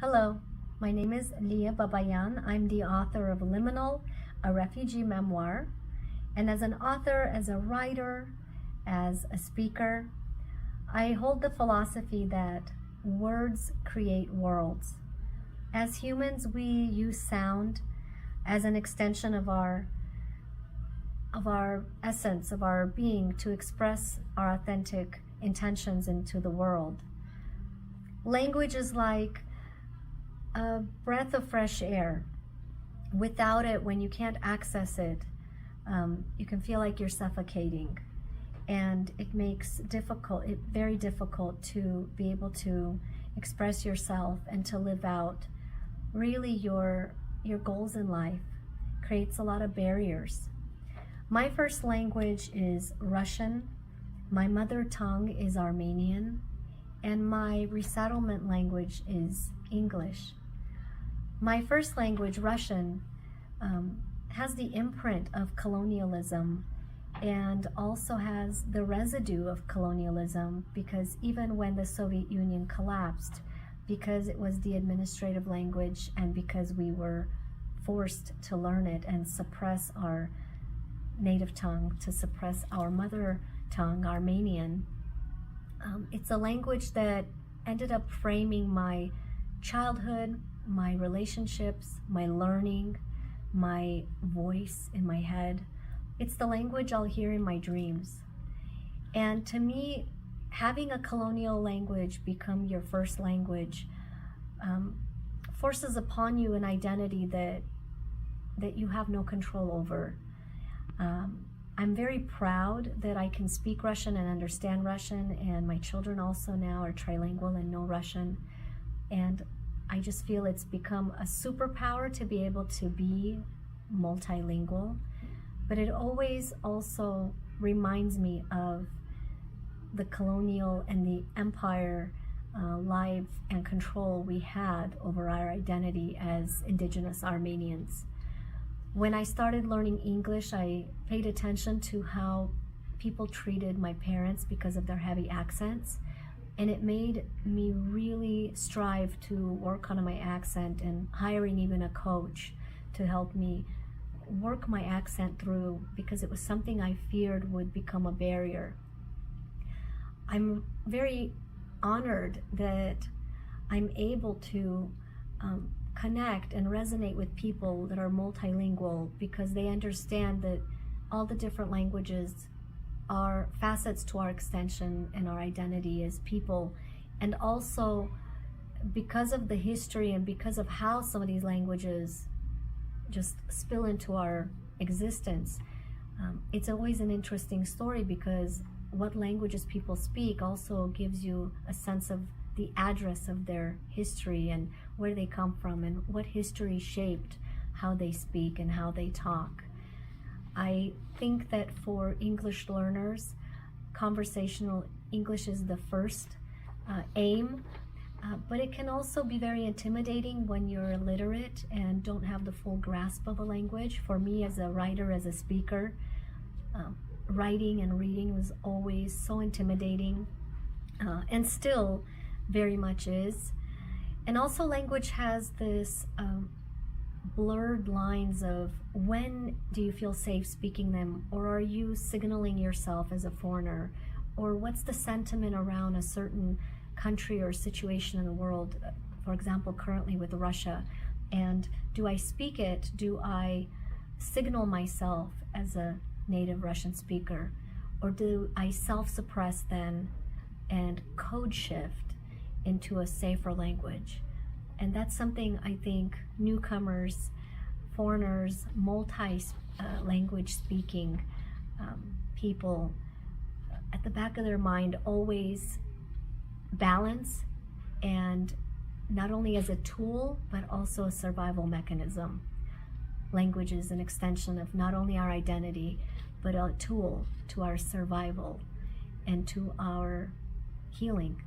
Hello, my name is Liyah Babayan. I'm the author of Liminal, a refugee memoir. And as an author, as a writer, as a speaker, I hold the philosophy that words create worlds. As humans, we use sound as an extension of our essence, of our being, to express our authentic intentions into the world. Language is like a breath of fresh air. Without it, when you can't access it, you can feel like you're suffocating, and it makes it very difficult to be able to express yourself and to live out really your goals in life. Creates a lot of barriers. My first language is Russian. My mother tongue is Armenian, and my resettlement language is English. My first language, Russian, has the imprint of colonialism and also has the residue of colonialism, because even when the Soviet Union collapsed, because it was the administrative language and because we were forced to learn it and suppress our native tongue, to suppress our mother tongue, Armenian, it's a language that ended up framing my childhood, my relationships, my learning, my voice in my head. It's the language I'll hear in my dreams. And to me, having a colonial language become your first language forces upon you an identity that you have no control over. I'm very proud that I can speak Russian and understand Russian, and my children also now are trilingual and know Russian. And I just feel it's become a superpower to be able to be multilingual. But it always also reminds me of the colonial and the empire life and control we had over our identity as indigenous Armenians. When I started learning English, I paid attention to how people treated my parents because of their heavy accents. And it made me really strive to work on my accent, and hiring even a coach to help me work my accent through, because it was something I feared would become a barrier. I'm very honored that I'm able to connect and resonate with people that are multilingual, because they understand that all the different languages are facets to our extension and our identity as people. And also, because of the history and because of how some of these languages just spill into our existence, it's always an interesting story, because what languages people speak also gives you a sense of the address of their history and where they come from and what history shaped how they speak and how they talk. I think that for English learners, conversational English is the first aim, but it can also be very intimidating when you're illiterate and don't have the full grasp of a language. For me, as a writer, as a speaker, writing and reading was always so intimidating, and still very much is. And also, language has this blurred lines of, when do you feel safe speaking them, or are you signaling yourself as a foreigner, or what's the sentiment around a certain country or situation in the world, for example currently with Russia, and do I speak it? Do I signal myself as a native Russian speaker, or do I self-suppress then and code shift into a safer language? And that's something I think newcomers, foreigners, multi-language speaking people at the back of their mind always balance, and not only as a tool but also a survival mechanism. Language is an extension of not only our identity but a tool to our survival and to our healing.